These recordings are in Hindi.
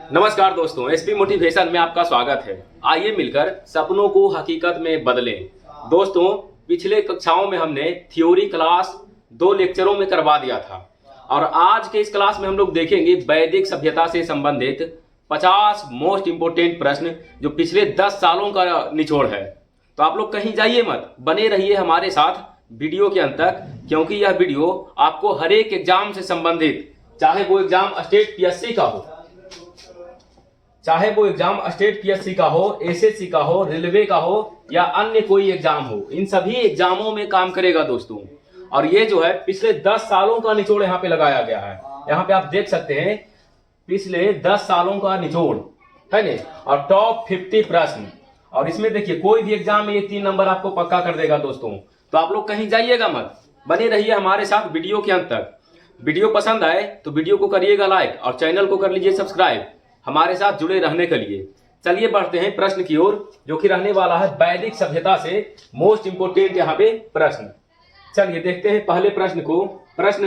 नमस्कार दोस्तों, एसपी मोटिवेशन में आपका स्वागत है। आइए मिलकर सपनों को हकीकत में बदलें। दोस्तों, पिछले कक्षाओं में हमने थ्योरी क्लास 2 लेक्चरों में करवा दिया था और आज के इस क्लास में हम लोग देखेंगे वैदिक सभ्यता से संबंधित 50 मोस्ट इंपोर्टेंट प्रश्न जो पिछले 10 सालों का निचोड़ है। तो आप लोग कहीं जाइए मत, बने रहिए हमारे साथ वीडियो के अंत तक, क्योंकि यह वीडियो आपको हर एक एग्जाम से संबंधित, चाहे वो एग्जाम स्टेट पीएससी का हो, चाहे वो एग्जाम स्टेट पीएससी का हो, एसएससी का हो, रेलवे का हो या अन्य कोई एग्जाम हो, इन सभी एग्जामों में काम करेगा दोस्तों। और ये जो है पिछले 10 सालों का निचोड़ यहाँ पे लगाया गया है। यहाँ पे आप देख सकते हैं पिछले 10 सालों का निचोड़ है ना, और टॉप 50 प्रश्न। और इसमें देखिए कोई भी एग्जाम में ये 3 नंबर आपको पक्का कर देगा दोस्तों। तो आप लोग कहीं जाइएगा मत, बने रहिए हमारे साथ वीडियो के अंत तक। वीडियो पसंद आए तो वीडियो को करिएगा लाइक और चैनल को कर लीजिए सब्सक्राइब हमारे साथ जुड़े रहने के लिए। चलिए बढ़ते हैं प्रश्न की ओर, जो कि रहने वाला है वैदिक सभ्यता से मोस्ट इंपोर्टेंट यहाँ पे प्रश्न। चलिए देखते हैं पहले प्रश्न को। प्रश्न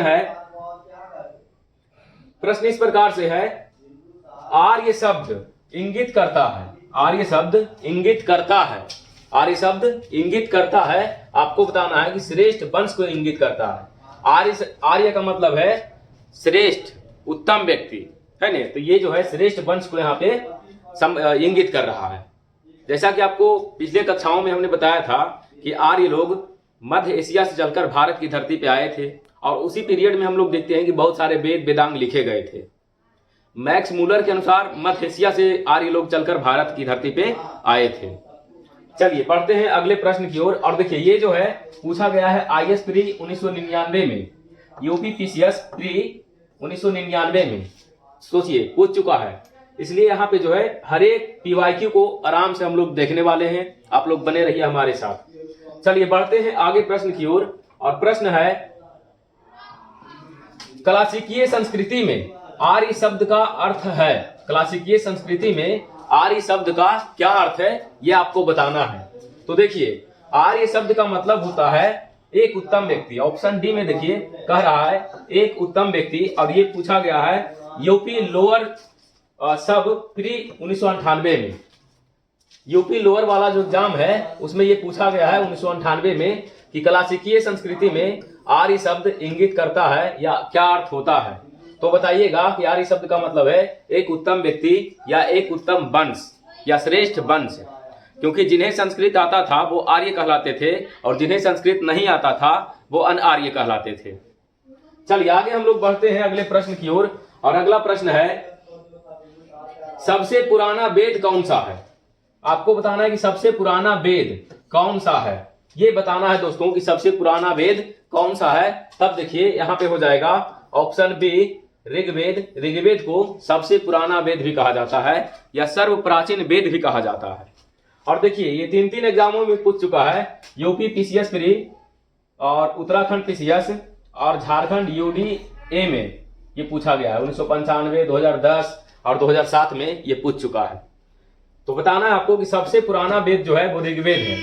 इस प्रकार से है, आर्य शब्द इंगित करता है, आर्य शब्द इंगित करता है, आर्य शब्द इंगित करता है, आपको बताना है कि श्रेष्ठ वंश को इंगित करता है। आर्य का मतलब है श्रेष्ठ, उत्तम व्यक्ति है ना। तो ये जो है श्रेष्ठ वंश को यहाँ पे इंगित कर रहा है। जैसा कि आपको पिछले कक्षाओं में हमने बताया था कि आर्य लोग मध्य एशिया से चलकर भारत की धरती पे आए थे और उसी पीरियड में हम लोग देखते हैं कि बहुत सारे वेद वेदांग लिखे गए थे। मैक्स मूलर के अनुसार मध्य एशिया से आर्य लोग चलकर भारत की धरती पे आए थे। चलिए बढ़ते हैं अगले प्रश्न की ओर। और देखिए ये जो है पूछा गया है IS प्री 1999 में, यूपीपीसीएस प्री 1999 में, सोचिए पूछ चुका है। इसलिए यहाँ पे जो है हर एक पीवाईक्यू को आराम से हम लोग देखने वाले हैं। आप लोग बने रहिए हमारे साथ। चलिए बढ़ते हैं आगे प्रश्न की ओर। और प्रश्न है, क्लासिकीय संस्कृति में आर्य शब्द का अर्थ है, क्लासिकीय संस्कृति में आर्य शब्द का क्या अर्थ है यह आपको बताना है। तो देखिए आर्य शब्द का मतलब होता है एक उत्तम व्यक्ति। ऑप्शन डी में देखिए कह रहा है एक उत्तम व्यक्ति, और ये पूछा गया है यूपी लोअर सब प्री 1998 में। यूपी लोअर वाला जो एग्जाम है उसमें ये पूछा गया है 1998 में कि क्लासिकीय संस्कृति में आर्य शब्द इंगित करता है या क्या अर्थ होता है। तो बताइएगा कि आर्य शब्द का मतलब है एक उत्तम व्यक्ति या एक उत्तम वंश या श्रेष्ठ वंश, क्योंकि जिन्हें संस्कृत आता था वो आर्य कहलाते थे और जिन्हें संस्कृत नहीं आता था वो अनार्य कहलाते थे। चलिए आगे हम लोग बढ़ते हैं अगले प्रश्न की ओर। और अगला प्रश्न है, सबसे पुराना वेद कौन सा है। आपको बताना है कि सबसे पुराना वेद कौन सा है, ये बताना है दोस्तों कि सबसे पुराना वेद कौन सा है। तब देखिए यहाँ पे हो जाएगा ऑप्शन बी ऋग्वेद। ऋग्वेद को सबसे पुराना वेद भी कहा जाता है या सर्व प्राचीन वेद भी कहा जाता है। और देखिए ये 3 एग्जामों में पूछ चुका है, यूपी पीसीएस प्री और उत्तराखंड पीसीएस और झारखंड यूडीए में ये पूछा गया है। 1995, 2010 और 2007 में ये पूछ चुका है। तो बताना है आपको कि सबसे पुराना वेद जो है वो ऋग्वेद है।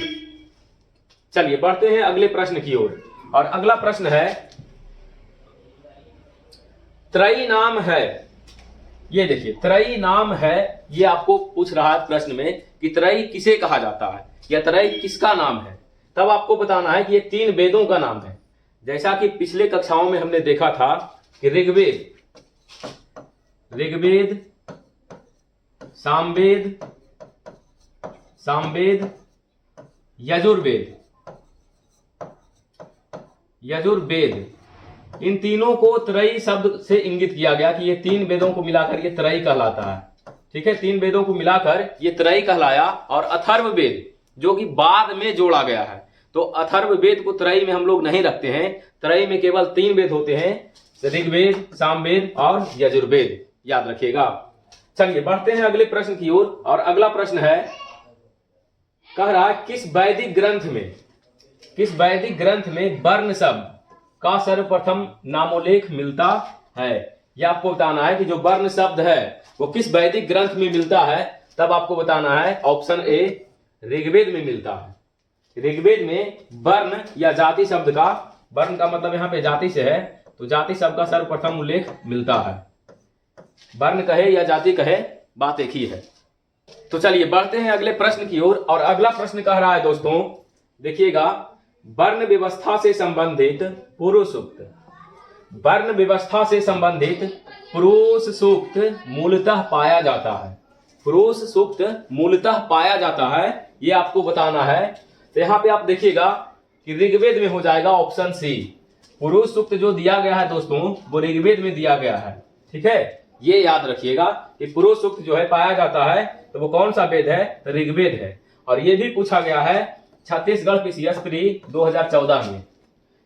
चलिए बढ़ते हैं अगले प्रश्न की ओर। और अगला प्रश्न है, त्रयी नाम है। ये देखिए त्रयी नाम है, ये आपको पूछ रहा है प्रश्न में कि त्रयी किसे कहा जाता है या त्रयी किसका नाम है। तब आपको बताना है कि ये 3 वेदों का नाम है। जैसा कि पिछले कक्षाओं में हमने देखा था कि ऋग्वेद, सामवेद, यजुर्वेद, इन तीनों को त्रयी शब्द से इंगित किया गया कि ये 3 वेदों को मिलाकर ये त्रयी कहलाता है। ठीक है, 3 वेदों को मिलाकर ये त्रयी कहलाया। और अथर्ववेद जो कि बाद में जोड़ा गया है, तो अथर्ववेद को त्रयी में हम लोग नहीं रखते हैं। त्रयी में केवल 3 वेद होते हैं, ऋग्वेद, सामवेद और यजुर्वेद, याद रखिएगा। चलिए बढ़ते हैं अगले प्रश्न की ओर। और अगला प्रश्न है, कह रहा है किस वैदिक ग्रंथ में वर्ण शब्द का सर्वप्रथम नामोल्लेख मिलता है। यह आपको बताना है कि जो वर्ण शब्द है वो किस वैदिक ग्रंथ में मिलता है। तब आपको बताना है ऑप्शन ए ऋग्वेद में मिलता है। ऋग्वेद में वर्ण या जाति शब्द का, वर्ण का मतलब यहाँ पे जाति से है, तो जाति शब्द का सर्वप्रथम उल्लेख मिलता है। वर्ण कहे या जाति कहे, बात एक ही है। तो चलिए बढ़ते हैं अगले प्रश्न की ओर। और अगला प्रश्न कह रहा है दोस्तों, देखिएगा, वर्ण व्यवस्था से संबंधित पुरुष सूक्त। वर्ण व्यवस्था से संबंधित पुरुष सूक्त मूलतः पाया जाता है। पुरुष सूक्त मूलतः पाया जाता है, ये आपको बताना है। तो यहाँ पे आप देखिएगा कि ऋग्वेद में हो जाएगा ऑप्शन सी। पुरुष सूक्त जो दिया गया है दोस्तों वो ऋग्वेद में दिया गया है। ठीक है, ये याद रखिएगा कि पुरुष सूक्त जो है पाया जाता है तो वो कौन सा वेद है, तो ऋग्वेद है। और ये भी पूछा गया है छत्तीसगढ़ पीसीएस प्री 2014 में,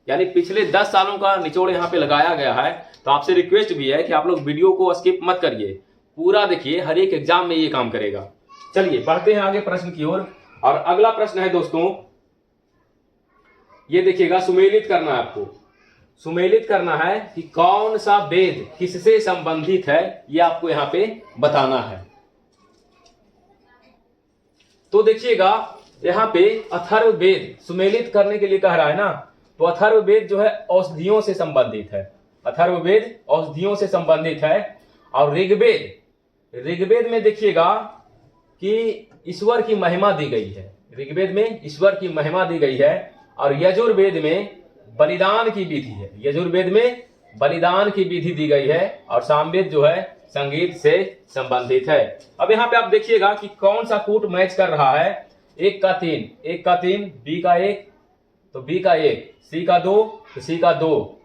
यानी पिछले 10 सालों का निचोड़ यहाँ पे लगाया गया है। तो आपसे रिक्वेस्ट भी है कि आप लोग वीडियो को स्किप मत करिए, पूरा देखिए, हर एक एग्जाम में ये काम करेगा। चलिए बढ़ते हैं आगे प्रश्न की ओर। और अगला प्रश्न है दोस्तों, ये देखिएगा, सुमेलित करना है आपको। सुमेलित करना है कि कौन सा वेद किससे संबंधित है, ये आपको यहाँ पे बताना है। तो देखिएगा यहाँ पे अथर्ववेद सुमेलित करने के लिए कह रहा है ना, तो अथर्ववेद जो है औषधियों से संबंधित है। अथर्ववेद औषधियों से संबंधित है। और ऋग्वेद में देखिएगा कि ईश्वर की महिमा दी गई है। ऋग्वेद में ईश्वर की महिमा दी गई है। और यजुर्वेद में बलिदान की विधि है। यजुर्वेद में बलिदान की विधि दी गई है। और सामवेद जो है संगीत से संबंधित है। अब यहाँ पे आप देखिएगा कि कौन सा कूट मैच कर रहा है। 1 का 3, बी का 1 तो बी का 1, सी का 2 तो सी का 2,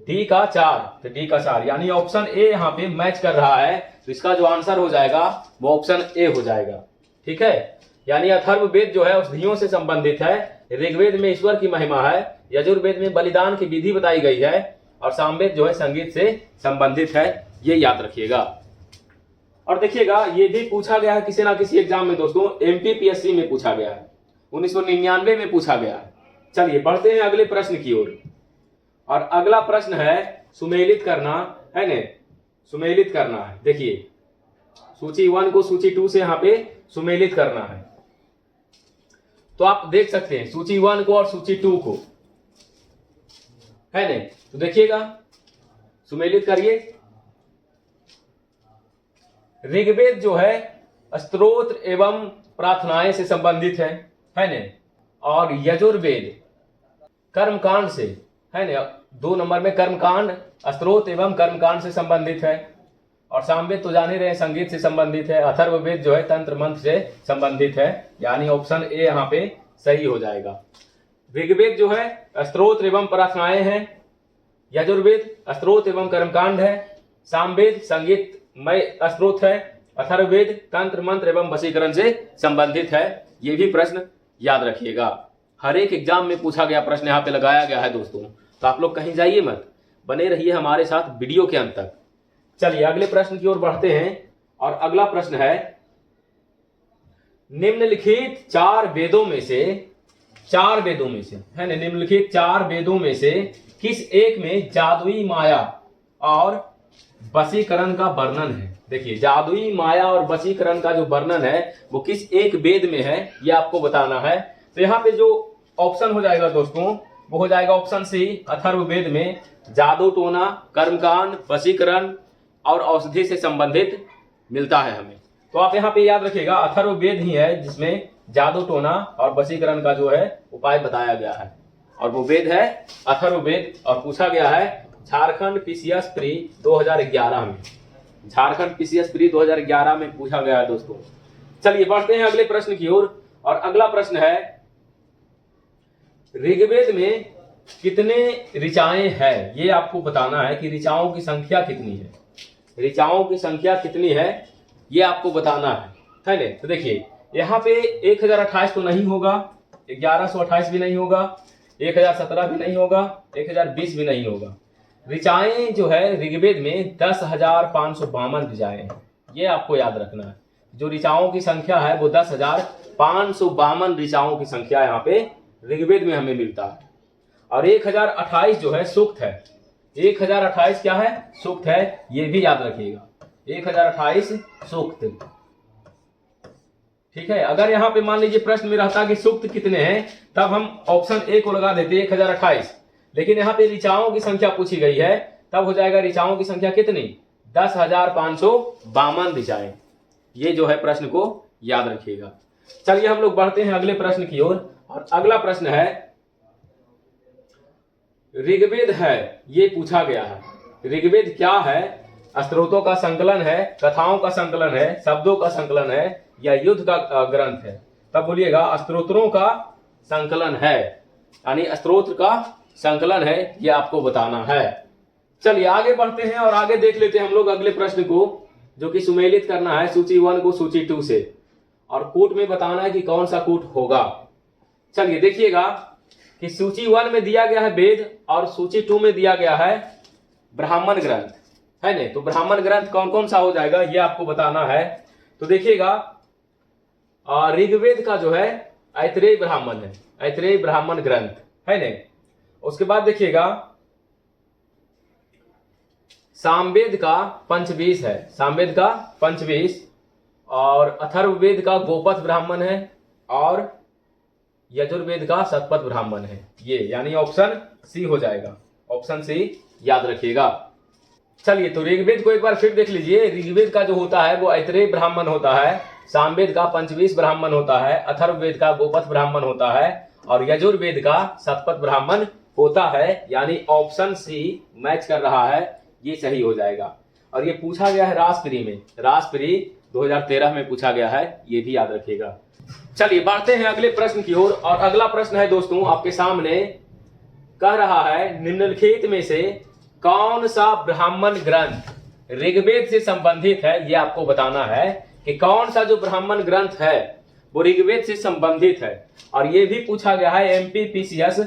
डी का 4 तो डी का 4, यानी ऑप्शन ए यहाँ पे मैच कर रहा है। तो इसका जो आंसर हो जाएगा वो ऑप्शन ए हो जाएगा। ठीक है, यानी अथर्ववेद जो है औषधियों से संबंधित है। ऋग्वेद में ईश्वर की महिमा है। यजुर्वेद में बलिदान की विधि बताई गई है। और सामवेद जो है संगीत से संबंधित है, ये याद रखिएगा। और देखिएगा ये भी पूछा गया है किसी ना किसी एग्जाम में दोस्तों, एमपीपीएससी में पूछा गया है, 1999 में पूछा गया है। चलिए बढ़ते हैं अगले प्रश्न की ओर। और अगला प्रश्न है सुमेलित करना है न, सुमेलित करना है। देखिए सूची 1 को सूची 2 से यहाँ पे सुमेलित करना है। तो आप देख सकते हैं सूची 1 को और सूची 2 को, है न। तो देखिएगा सुमेलित करिए। ऋग्वेद जो है स्तोत्र एवं प्रार्थनाएं से संबंधित है न। और यजुर्वेद कर्मकांड से, है न, 2 नंबर में कर्मकांड, स्तोत्र एवं कर्मकांड से संबंधित है। और सामवेद तो जान ही रहे संगीत से संबंधित है। अथर्ववेद जो है तंत्र मंत्र से संबंधित है, यानी ऑप्शन ए यहाँ पे सही हो जाएगा। ऋग्वेद जो है स्तोत्र एवं प्रार्थनाएं हैं, यजुर्वेद स्तोत्र एवं कर्मकांड है, सामवेद संगीतमय स्तोत्र है, अथर्ववेद तंत्र मंत्र एवं वशीकरण से संबंधित है। ये भी प्रश्न याद रखिएगा, हर एक एग्जाम में पूछा गया प्रश्न यहाँ पे लगाया गया है दोस्तों। तो आप लोग कहीं जाइए मत, बने रहिए हमारे साथ वीडियो के अंत तक। चलिए अगले प्रश्न की ओर बढ़ते हैं। और अगला प्रश्न है, निम्नलिखित 4 वेदों में से है ना, निम्नलिखित 4 वेदों में से किस एक में जादुई माया और वशीकरण का वर्णन है। देखिए जादुई माया और वशीकरण का जो वर्णन है वो किस एक वेद में है, ये आपको बताना है। तो यहाँ पे जो ऑप्शन हो जाएगा दोस्तों वो हो जाएगा ऑप्शन सी, अथर्ववेद में जादू टोना, कर्मकांड, वशीकरण और औषधि से संबंधित मिलता है हमें। तो आप यहाँ पे याद रखिएगा अथर्ववेद ही है जिसमें जादू टोना और वशीकरण का जो है उपाय बताया गया है, और वो वेद है अथर्ववेद। और पूछा गया है झारखंड पीसीएस प्री 2011 में, झारखंड पीसीएस प्री 2011 में पूछा गया है दोस्तों। चलिए बढ़ते हैं अगले प्रश्न की ओर। और अगला प्रश्न है, ऋग्वेद में कितने ऋचाएं हैं, ये आपको बताना है कि ऋचाओं की संख्या कितनी है। ऋचाओं की संख्या कितनी है ये आपको बताना है ना। तो देखिए यहाँ पे 1028 तो नहीं होगा, 1128 भी नहीं होगा, 1017 भी नहीं होगा, 1020 भी नहीं होगा। ऋचाएं जो है ऋग्वेद में 10,552 ऋचाएं हैं, ये आपको याद रखना है। जो ऋचाओं की संख्या है वो 10,552 ऋचाओं की संख्या यहाँ पे ऋग्वेद में हमें मिलता है। और 1028 जो है सूक्त है, 1028 क्या है, सूक्त है, ये भी याद रखिएगा, 1028 सूक्त। ठीक है, अगर यहाँ पे मान लीजिए प्रश्न में रहता कि सूक्त कितने हैं तब हम ऑप्शन ए को लगा देते 1028, लेकिन यहाँ पे ऋचाओं की संख्या पूछी गई है तब हो जाएगा ऋचाओं की संख्या कितनी, 10,552 ऋचाएं। ये जो है प्रश्न को याद रखिएगा। चलिए हम लोग बढ़ते हैं अगले प्रश्न की ओर। और अगला प्रश्न है, ऋग्वेद है, ये पूछा गया है। ऋग्वेद क्या है? स्त्रोतों का संकलन है, कथाओं का संकलन है, शब्दों का संकलन है, या युद्ध का ग्रंथ है? तब बोलिएगा स्त्रोत्रों का संकलन है, यानी स्त्रोत्र का संकलन है, ये आपको बताना है। चलिए आगे बढ़ते हैं और आगे देख लेते हैं हम लोग अगले प्रश्न को, जो कि सुमेलित करना है सूची 1 को सूची 2 से, और कूट में बताना है कि कौन सा कूट होगा। चलिए देखिएगा कि सूची 1 में दिया गया है वेद और सूची 2 में दिया गया है ब्राह्मण ग्रंथ, है नहीं? तो ब्राह्मण ग्रंथ कौन कौन सा हो जाएगा ये आपको बताना है। तो देखिएगा ऋग्वेद का जो है ऐतरेय ब्राह्मण है, ऐतरेय ब्राह्मण ग्रंथ, है नहीं? उसके बाद देखिएगा सामवेद का पंचवीस है, सामवेद का पंचवीस, और अथर्ववेद का गोपथ ब्राह्मण है, और यजुर्वेद का शतपथ ब्राह्मण है। ये यानी ऑप्शन सी हो जाएगा, ऑप्शन सी याद रखिएगा। चलिए तो ऋग्वेद को एक बार फिर देख लीजिए। ऋग्वेद का जो होता है वो ऐतरेय ब्राह्मण होता है, सामवेद का पंचवीस ब्राह्मण होता है, अथर्ववेद का गोपथ ब्राह्मण होता है, और यजुर्वेद का शतपथ ब्राह्मण होता है। यानी ऑप्शन सी मैच कर रहा है, ये सही हो जाएगा। और ये पूछा गया है रासप्री में, रासप्री 2013 में पूछा गया है, ये भी याद रखिएगा। चलिए बढ़ते हैं अगले प्रश्न की ओर। और अगला प्रश्न है दोस्तों आपके सामने, कह रहा है निम्नलिखित में से कौन सा ब्राह्मण ग्रंथ ऋग्वेद से संबंधित है? ये आपको बताना है कि कौन सा जो ब्राह्मण ग्रंथ है वो ऋग्वेद से संबंधित है। और ये भी पूछा गया है MPPCS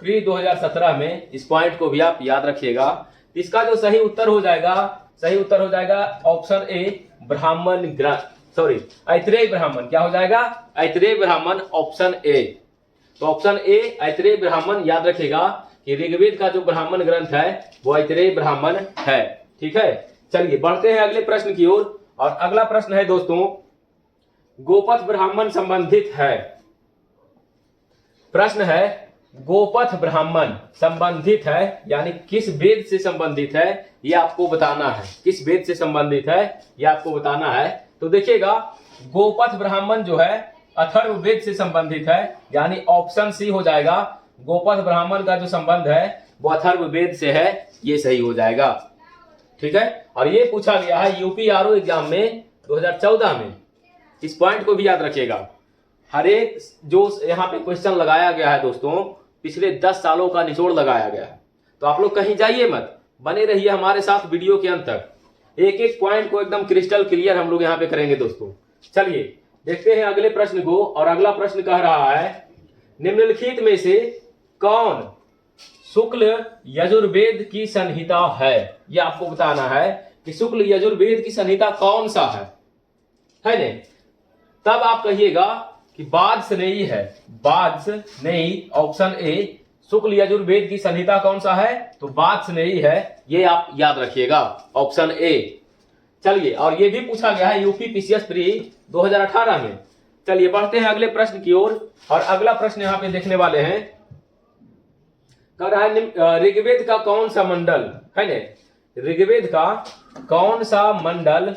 प्री 2017 में, इस पॉइंट को भी आप याद रखिएगा। इसका जो सही उत्तर हो जाएगा, सही उत्तर हो जाएगा ऑप्शन ए ब्राह्मण ग्रंथ, सॉरी ऐतरेय ब्राह्मण। क्या हो जाएगा? ऐतरेय ब्राह्मण, ऑप्शन ए। तो ऑप्शन ए ऐतरेय ब्राह्मण याद रखिएगा कि ऋग्वेद का जो ब्राह्मण ग्रंथ है वो ऐतरेय ब्राह्मण है। ठीक है, चलिए बढ़ते हैं अगले प्रश्न की ओर। और अगला प्रश्न है दोस्तों, गोपथ ब्राह्मण संबंधित है। प्रश्न है गोपथ ब्राह्मण संबंधित है, यानी किस वेद से संबंधित है ये आपको बताना है। किस वेद से संबंधित है ये आपको बताना है। तो देखिएगा गोपथ ब्राह्मण जो है अथर्ववेद से संबंधित है, यानी ऑप्शन सी हो जाएगा। गोपथ ब्राह्मण का जो संबंध है वो अथर्ववेद से है, ये सही हो जाएगा। ठीक है, और ये पूछा गया है UPRO एग्जाम में 2014 में, इस पॉइंट को भी याद रखिएगा। हर एक जो यहाँ पे क्वेश्चन लगाया गया है दोस्तों, पिछले 10 सालों का निचोड़ लगाया गया है। तो आप लोग कहीं जाइए मत, बने रहिए हमारे साथ वीडियो के अंत तक। एक एक पॉइंट को एकदम क्रिस्टल क्लियर हम लोग यहाँ पे करेंगे दोस्तों। चलिए देखते हैं अगले प्रश्न को। और अगला प्रश्न कह रहा है निम्नलिखित में से कौन शुक्ल यजुर्वेद की संहिता है? ये आपको बताना है कि शुक्ल यजुर्वेद की संहिता कौन सा है नहीं? तब आप कहिएगा कि वाजस्नेयी है, वाजस्नेयी, ऑप्शन ए। शुक्ल यजुर्वेद की संहिता कौन सा है? तो वाजस्नेयी है, ये आप याद रखिएगा, ऑप्शन ए। चलिए, और ये भी पूछा गया है UPPCS प्री 2018 में। चलिए बढ़ते हैं अगले प्रश्न की ओर। और अगला प्रश्न यहाँ पे देखने वाले हैं, कह रहा है ऋग्वेद का कौन सा मंडल है ने? ऋग्वेद का कौन सा मंडल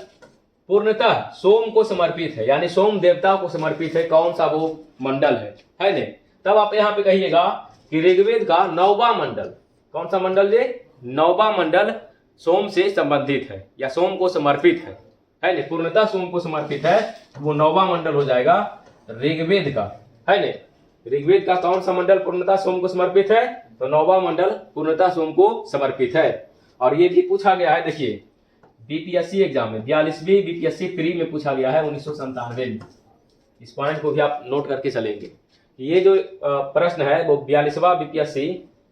पूर्णतः सोम को समर्पित है, यानी सोम देवता को समर्पित है? कौन सा वो मंडल है ने? तब आप यहाँ पे कहिएगा कि ऋग्वेद का 9वां मंडल, कौन सा मंडल ये? 9वां मंडल सोम से संबंधित है या सोम को समर्पित है ने? पूर्णतः सोम को समर्पित है, वो 9वां मंडल हो जाएगा ऋग्वेद का, है ने? ऋग्वेद का कौन सा मंडल पूर्णतः सोम को समर्पित है? तो 9वां मंडल पूर्णतः सोम को समर्पित है। और ये भी पूछा गया है, देखिए BPSC एग्जाम में 42वीं BPSC प्री में पूछा गया है 1997 में। इस पॉइंट को भी आप नोट करके चलेंगे। ये जो प्रश्न है वो 42वां BPSC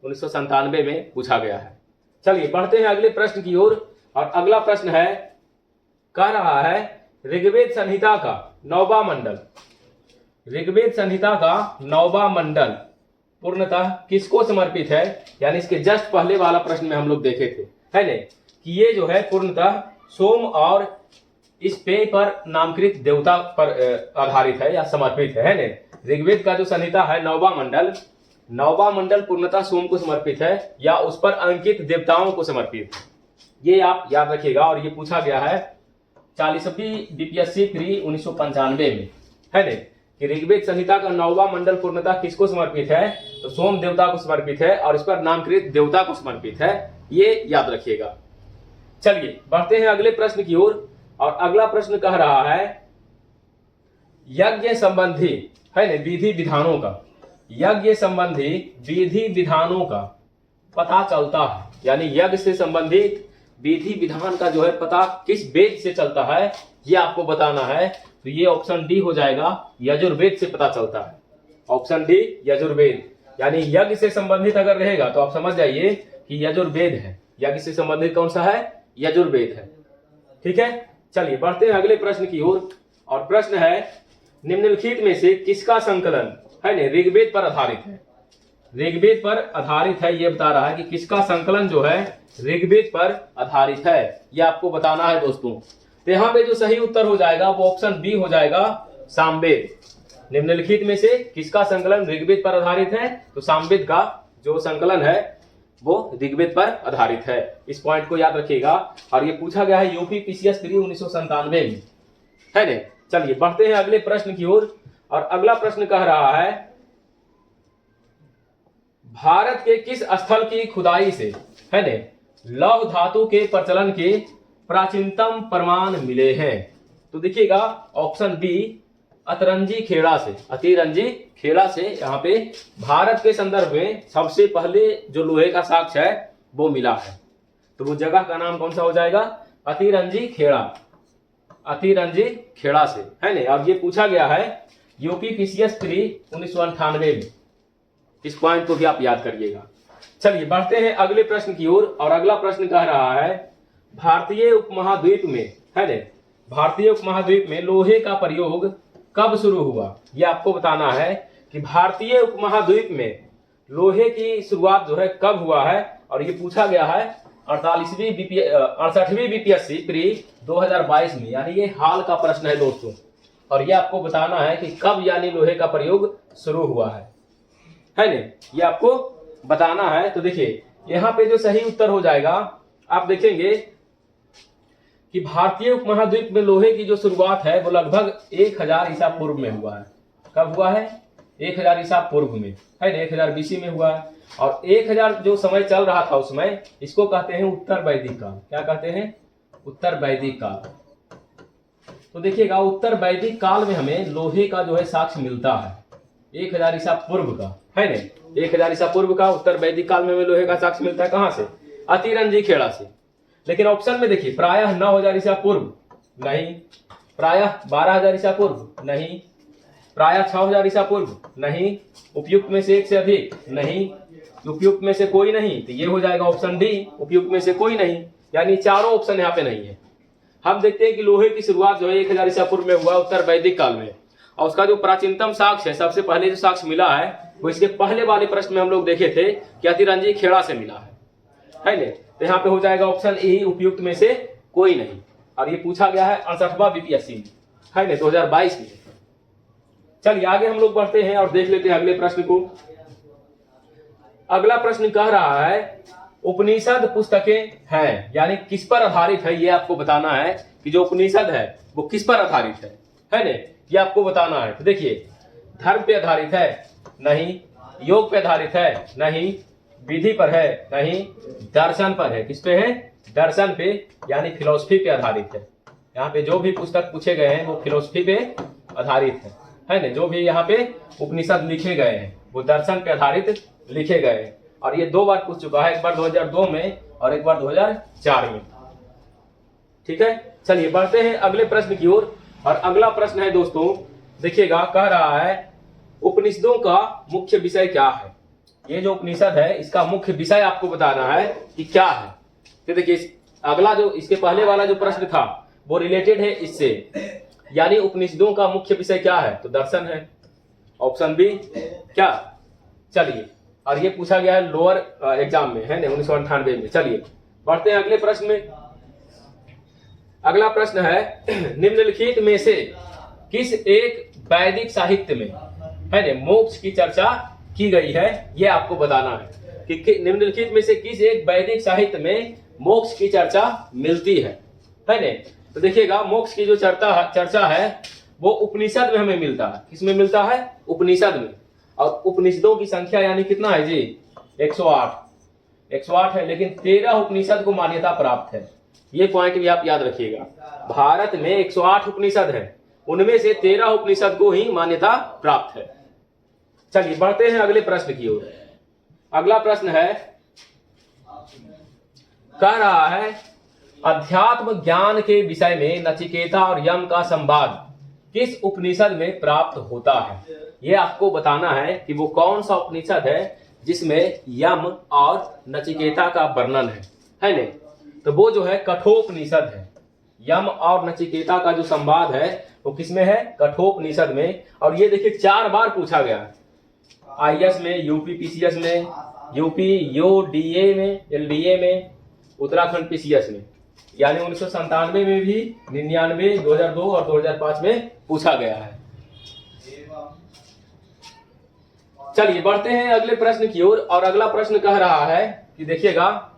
1997 में पूछा गया है। चलिए बढ़ते हैं अगले प्रश्न की ओर। और अगला प्रश्न है, कह रहा है ऋग्वेद संहिता का 9वां मंडल, ऋग्वेद संहिता का 9वां मंडल पूर्णतः किसको समर्पित है? यानी इसके जस्ट पहले वाला प्रश्न में हम लोग देखे थे, है ने, कि ये जो है पूर्णतः सोम और इस पेय पर नामकृत देवता पर आधारित है या समर्पित है ने? ऋग्वेद का जो संहिता है 9वां मंडल पूर्णतः सोम को समर्पित है या उस पर अंकित देवताओं को समर्पित है, ये आप याद रखिएगा। और ये पूछा गया है 40वीं बीपीएससी प्री 1995 में, है न, कि ऋग्वेद संहिता का 9वां मंडल पूर्णतः किसको समर्पित है? तो सोम देवता को समर्पित है और इस पर नामकृत देवता को समर्पित है, ये याद रखिएगा। चलिए बढ़ते हैं अगले प्रश्न की ओर, और अगला प्रश्न कह रहा है यज्ञ संबंधी, है न, विधि विधानों का, यज्ञ संबंधी विधि विधानों का पता चलता है, यानी यज्ञ से संबंधित विधि विधान का जो है पता किस वेद से चलता है, ये आपको बताना है। तो ये ऑप्शन डी हो जाएगा, यजुर्वेद से पता चलता है। ऑप्शन डी यजुर्वेद, यानी यज्ञ से संबंधित अगर रहेगा तो आप समझ जाइए कि यजुर्वेद है। यज्ञ से संबंधित कौन सा है? यजुर्वेद है। ठीक है, चलिए बढ़ते हैं अगले प्रश्न की ओर, और प्रश्न है निम्नलिखित में से किसका संकलन, है न, ऋग्वेद पर आधारित है? ऋग्वेद पर आधारित है, ये बता रहा है कि किसका संकलन जो है ऋग्वेद पर आधारित है, ये आपको बताना है दोस्तों। तो यहाँ पे जो सही उत्तर हो जाएगा वो ऑप्शन बी हो जाएगा, सामवेद। निम्नलिखित में से किसका संकलन ऋग्वेद पर आधारित है? तो सामवेद का जो संकलन है वो ऋग्वेद पर आधारित है। इस पॉइंट को याद रखिएगा, और ये पूछा गया है यूपी पीसीएस प्री 1997 में, है न। चलिए बढ़ते हैं अगले प्रश्न की ओर, और अगला प्रश्न कह रहा है भारत के किस स्थल की खुदाई से, है न, लौह धातु के प्रचलन के प्राचीनतम प्रमाण मिले हैं? तो देखिएगा ऑप्शन बी, अतरंजी खेड़ा से, अतिरंजी खेड़ा से यहाँ पे भारत के संदर्भ में सबसे पहले जो लोहे का साक्ष्य है वो मिला है। तो वो जगह का नाम कौन सा हो जाएगा? अतिरंजी खेड़ा, अतिरंजी खेड़ा से, है न। अब ये पूछा गया है यूपी पीसीएस प्री 1998 में, इस पॉइंट को भी आप याद करिएगा। चलिए बढ़ते हैं अगले प्रश्न की ओर, और अगला प्रश्न कह रहा है भारतीय उपमहाद्वीप में, है न, भारतीय उपमहाद्वीप में लोहे का प्रयोग कब शुरू हुआ? यह आपको बताना है कि भारतीय उपमहाद्वीप में लोहे की शुरुआत जो है कब हुआ है, और ये पूछा गया है 68वीं बीपीएससी प्री 2022 में, यानी ये हाल का प्रश्न है दोस्तों। और ये आपको बताना है कि कब यानी लोहे का प्रयोग शुरू हुआ है न, ये आपको बताना है। तो देखिए यहाँ पे जो सही उत्तर हो जाएगा, आप देखेंगे कि भारतीय उपमहाद्वीप में लोहे की जो शुरुआत है वो लगभग 1000 ईसा पूर्व में हुआ है। कब हुआ है? 1000 ईसा पूर्व में, है ना, 1000 बीसी में हुआ है। और 1000 जो समय चल रहा था उसमें, इसको कहते हैं उत्तर वैदिक काल। क्या कहते हैं? उत्तर वैदिक काल। तो देखिएगा उत्तर वैदिक काल में हमें लोहे का जो है साक्ष्य मिलता है 1000 ईसा पूर्व का, है ना, 1000 ईसा पूर्व का उत्तर वैदिक काल में हमें लोहे का साक्ष्य मिलता है। कहाँ से? अतिरंजी खेड़ा से। लेकिन ऑप्शन में देखिए प्रायः 9000 ईसा पूर्व नहीं, प्रायः 12000 ईसा पूर्व नहीं, प्रायः 6000 ईसा पूर्व नहीं, उपयुक्त में से एक से अधिक नहीं, उपयुक्त में से कोई नहीं। तो ये हो जाएगा ऑप्शन डी, उपयुक्त में से कोई नहीं, यानी चारों ऑप्शन यहाँ पे नहीं है। हम देखते हैं कि लोहे की शुरुआत जो है 1000 ईसा पूर्व में हुआ उत्तर वैदिक काल में, और उसका जो प्राचीनतम साक्ष्य है, सबसे पहले जो साक्ष्य मिला है वो इसके पहले वाले प्रश्न में हम लोग देखे थे कि अतिरंजी खेड़ा से मिला है ना। तो यहाँ पे हो जाएगा ऑप्शन ए, उपयुक्त में से कोई नहीं। और ये पूछा गया है 68वां बीपीएससी में, है ना, 2022 में। चलिए आगे हम लोग बढ़ते हैं और देख लेते हैं अगले प्रश्न को। अगला प्रश्न कह रहा है उपनिषद पुस्तकें हैं, यानी किस पर आधारित है, ये आपको बताना है कि जो उपनिषद है वो किस पर आधारित है ना, ये आपको बताना है। तो देखिए धर्म पे आधारित है नहीं, योग पे आधारित है नहीं, विधि पर है नहीं, दर्शन पर है। किस पे है? दर्शन पे, यानी फिलोसफी पे आधारित है। यहाँ पे जो भी पुस्तक पूछे गए हैं वो फिलोसफी पे आधारित है ना। जो भी यहाँ पे उपनिषद लिखे गए हैं वो दर्शन पे आधारित लिखे गए हैं। और ये 2 बार पूछ चुका है, एक बार 2002 में और एक बार 2004 में। ठीक है, चलिए बढ़ते हैं अगले प्रश्न की ओर। और अगला प्रश्न है दोस्तों, देखिएगा, कह रहा है उपनिषदों का मुख्य विषय क्या है। ये जो उपनिषद है इसका मुख्य विषय आपको बताना है कि क्या है। तो देखिए अगला जो इसके पहले वाला जो प्रश्न था वो रिलेटेड है इससे, यानी उपनिषदों का मुख्य विषय क्या है, तो दर्शन है। ऑप्शन बी क्या? चलिए, और ये पूछा गया है लोअर एग्जाम में, है ना, 1998 में। चलिए बढ़ते हैं अगले प्रश्न में। अगला प्रश्न है निम्नलिखित में से किस एक वैदिक साहित्य में, है ना, मोक्ष की चर्चा की गई है, ये आपको बताना है कि निम्नलिखित में से किस एक वैदिक साहित्य में मोक्ष की चर्चा मिलती है ना। तो देखिएगा मोक्ष की जो चर्चा है वो उपनिषद में हमें मिलता है। किसमें मिलता है? उपनिषद में। और उपनिषदों की संख्या यानी कितना है जी? 108 है, लेकिन 13 उपनिषद को मान्यता प्राप्त है। ये पॉइंट भी आप याद रखिएगा। भारत में 108 उपनिषद है, उनमें से 13 उपनिषद को ही मान्यता प्राप्त है। चलिए बढ़ते हैं अगले प्रश्न की ओर। अगला प्रश्न है, कह रहा है अध्यात्म ज्ञान के विषय में नचिकेता और यम का संवाद किस उपनिषद में प्राप्त होता है? ये आपको बताना है कि वो कौन सा उपनिषद है जिसमें यम और नचिकेता का वर्णन है नहीं? तो वो जो है कठोपनिषद है। यम और नचिकेता का जो संवाद है वो किसमें है? कठोपनिषद में। और ये देखिए 4 बार पूछा गया है, IAS में, यूपी PCS में, यूपी UDA में, LDA में, उत्तराखंड PCS में, यानी 1997 में भी, 99, 2002 और 2005 में पूछा गया है। चलिए बढ़ते हैं अगले प्रश्न की ओर। और अगला प्रश्न कह रहा है कि देखिएगा,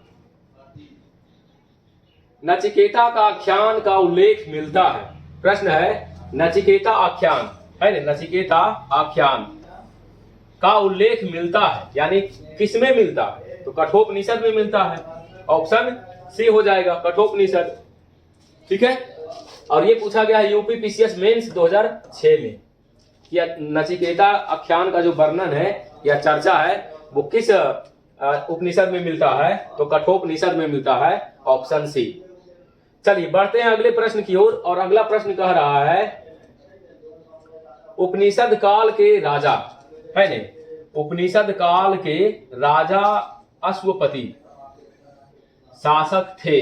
नचिकेता का आख्यान का उल्लेख मिलता है। प्रश्न है नचिकेता आख्यान है ना, नचिकेता आख्यान का उल्लेख मिलता है यानी किसमें मिलता है? तो कठोपनिषद में मिलता है। ऑप्शन सी हो जाएगा, कठोपनिषद। ठीक है। और ये पूछा गया है यूपी PCS मेंस 2006 में कि नचिकेता आख्यान का जो वर्णन है या चर्चा है वो किस उपनिषद में मिलता है? तो कठोपनिषद में मिलता है। Option C. चलिए बढ़ते हैं अगले प्रश्न की ओर। और अगला प्रश्न कह रहा है उपनिषद काल के राजा है नहीं, उपनिषद काल के राजा अश्वपति शासक थे।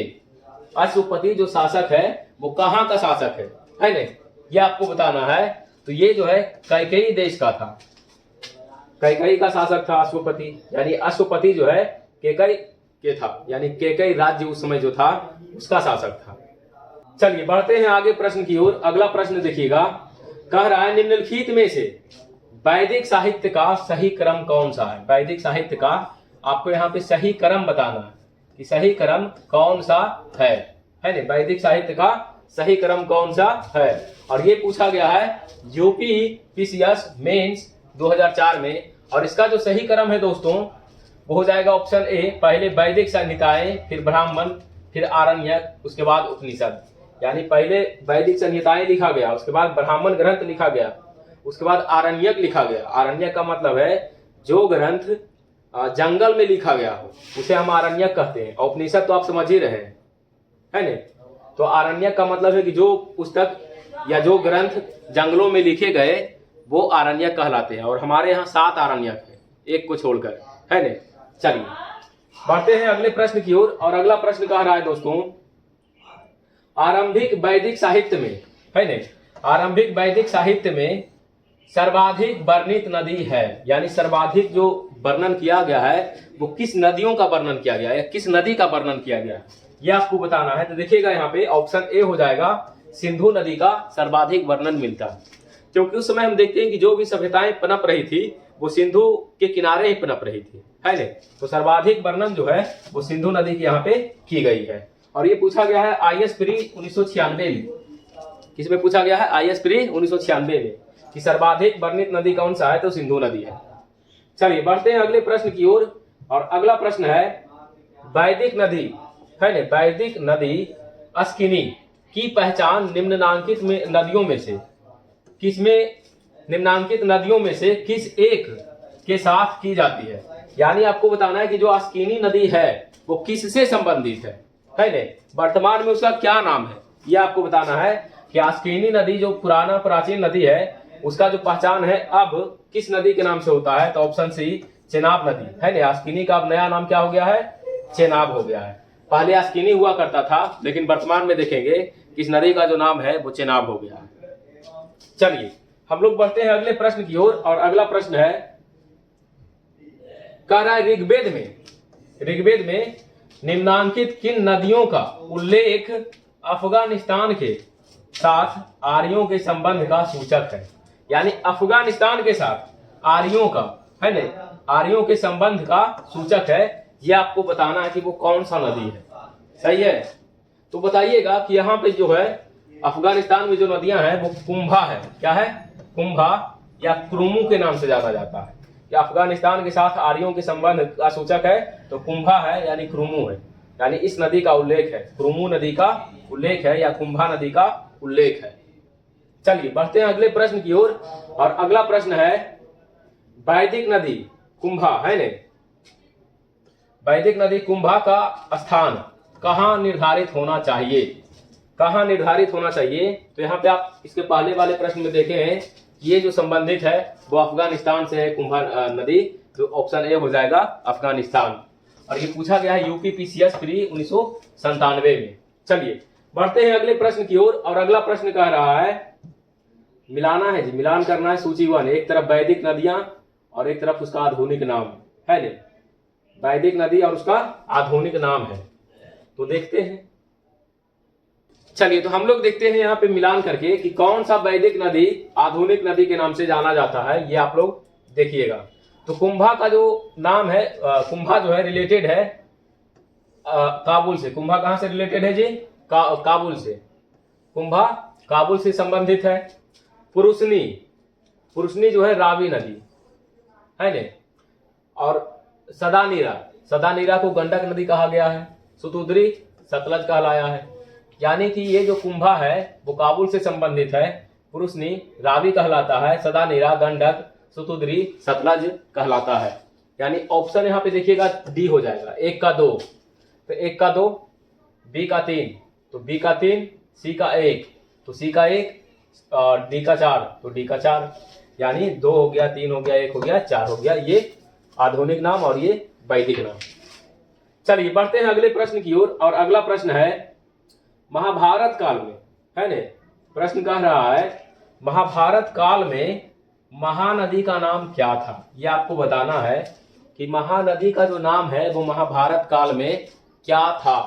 अश्वपति जो शासक है वो कहाँ का शासक है नहीं? ये आपको बताना है। तो ये जो है कैकेयी देश का था, कैकेयी का शासक था अश्वपति, यानी अश्वपति जो है कैकेयी के था, यानी कैकेयी राज्य उस समय जो था उसका शासक था। चलिए बढ़ते हैं आगे प्रश्न की ओर। अगला प्रश्न देखिएगा, कह रहा है निम्नलिखित में से वैदिक साहित्य का सही क्रम कौन सा है? वैदिक साहित्य का आपको यहाँ पे सही क्रम बताना है कि सही क्रम कौन सा है नहीं? वैदिक साहित्य का सही क्रम कौन सा है? और ये पूछा गया है यूपी PCS मेंस 2004 में। और इसका जो सही क्रम है दोस्तों वो हो जाएगा ऑप्शन ए, पहले वैदिक संहिताएं, फिर ब्राह्मण, फिर आरण्यक, उसके बाद उपनिषद। यानी पहले वैदिक संहिताएं लिखा गया, उसके बाद ब्राह्मण ग्रंथ लिखा गया, उसके बाद आरण्यक लिखा गया। आरण्यक का मतलब है जो ग्रंथ जंगल में लिखा गया हो उसे हम आरण्यक कहते हैं। और उपनिषद तो आप समझ ही रहे हैं है नहीं? तो आरण्यक का मतलब है कि जो पुस्तक या जो ग्रंथ जंगलों में लिखे गए वो आरण्यक कहलाते हैं। और हमारे यहाँ 7 आरण्यक है, एक को छोड़कर है नहीं? चलिए बढ़ते हैं अगले प्रश्न की ओर। और अगला प्रश्न कह रहा है दोस्तों, आरंभिक वैदिक साहित्य में है नहीं, आरंभिक वैदिक साहित्य में सर्वाधिक वर्णित नदी है, यानी सर्वाधिक जो वर्णन किया गया है वो किस नदियों का वर्णन किया गया है, किस नदी का वर्णन किया गया है, ये आपको बताना है। तो देखिएगा यहाँ पे ऑप्शन ए हो जाएगा, सिंधु नदी का सर्वाधिक वर्णन मिलता है। क्योंकि उस समय हम देखते हैं कि जो भी सभ्यताएं पनप रही थी वो सिंधु के किनारे ही पनप रही थी है नहीं? तो सर्वाधिक वर्णन जो है वो सिंधु नदी की यहाँ पे की गई है। और ये पूछा गया है IAS प्री 1996 में। किसमें पूछा गया है? IAS प्री 1996 में कि सर्वाधिक वर्णित नदी कौन सा है? तो सिंधु नदी है। चलिए बढ़ते हैं अगले प्रश्न की ओर। और अगला प्रश्न है वैदिक नदी है नहीं, वैदिक नदी अस्किनी की पहचान निम्नांकित में नदियों में से किसमें, निम्नांकित नदियों में से किस एक के साथ की जाती है? यानी आपको बताना है कि जो अस्किनी नदी है वो किससे संबंधित है नहीं? वर्तमान में उसका क्या नाम है, यह आपको बताना है कि अस्किनी नदी जो पुराना प्राचीन नदी है उसका जो पहचान है अब किस नदी के नाम से होता है? तो ऑप्शन सी, चेनाब नदी है नहीं? अस्किनी का अब नया नाम क्या हो गया है? चेनाब हो गया है। पहले अस्किनी हुआ करता था, लेकिन वर्तमान में देखेंगे कि इस नदी का जो नाम है वो चेनाब हो गया है। चलिए हम लोग बढ़ते हैं अगले प्रश्न की ओर। और अगला प्रश्न है, कह रहा है ऋग्वेद में निम्नांकित किन नदियों का उल्लेख अफगानिस्तान के साथ आर्यों के संबंध का सूचक है? यानी अफगानिस्तान के साथ आर्यों का है नहीं, आर्यों के संबंध का सूचक है। यह आपको बताना है कि वो कौन सा नदी है। सही है? तो बताइएगा कि यहाँ पे जो है अफगानिस्तान में जो नदियां हैं वो कुंभा है। क्या है? कुंभा या क्रुमु के नाम से जाना जाता है। या अफगानिस्तान के साथ आर्यों के संबंध का सूचक है तो कुंभा है यानी क्रुमु है, यानी इस नदी का उल्लेख है, क्रुमु नदी का उल्लेख है या कुंभा नदी का उल्लेख है। चलिए बढ़ते हैं अगले प्रश्न की ओर। और अगला प्रश्न है वैदिक नदी कुंभा है ने, वैदिक नदी कुंभा का स्थान कहाँ निर्धारित होना चाहिए? कहाँ निर्धारित होना चाहिए? तो यहाँ पे आप इसके पहले वाले प्रश्न में देखे हैं ये जो संबंधित है वो अफगानिस्तान से है कुंभा नदी, तो ऑप्शन ए हो जाएगा अफगानिस्तान। और ये पूछा गया है यूपीपीसीएस प्री 1997 में। चलिए बढ़ते हैं अगले प्रश्न की ओर। और अगला प्रश्न कह रहा है मिलाना है जी, मिलान करना है सूची 1। एक तरफ वैदिक नदियां और एक तरफ उसका आधुनिक नाम है ने, वैदिक नदी और उसका आधुनिक नाम है, तो देखते हैं। चलिए तो हम लोग देखते हैं यहाँ पे मिलान करके कि कौन सा वैदिक नदी आधुनिक नदी के नाम से जाना जाता है, ये आप लोग देखिएगा। तो कुंभा का जो नाम है, कुंभा जो है रिलेटेड है काबुल से। कुंभा कहाँ से रिलेटेड है जी? काबुल से। कुंभा काबुल से संबंधित है। पुरुषनी, पुरुषनी जो है रावी नदी है ने। और सदानीरा, सदानीरा को गंडक नदी कहा गया है। सुतुद्री सतलज कहलाया है। यानी कि ये जो कुंभा है वो काबुल से संबंधित है, पुरुषनी रावी कहलाता है, सदानीरा गंडक सुतुद्री सतलज कहलाता है। यानी ऑप्शन यहाँ पे देखिएगा डी हो जाएगा। 1 का 2 तो 1 का 2, बी का 3 तो बी का 3, सी का 1 तो सी का 1 और डी का 4 तो डी का 4। यानी 2 हो गया, 3 हो गया, 1 हो गया, 4 हो गया। ये आधुनिक नाम और ये वैदिक नाम। चलिए बढ़ते हैं अगले प्रश्न की ओर। और अगला प्रश्न है महाभारत काल में है ने। प्रश्न कह रहा है महाभारत काल में महानदी का नाम क्या था? यह आपको बताना है कि महानदी का जो नाम है वो महाभारत काल में क्या था।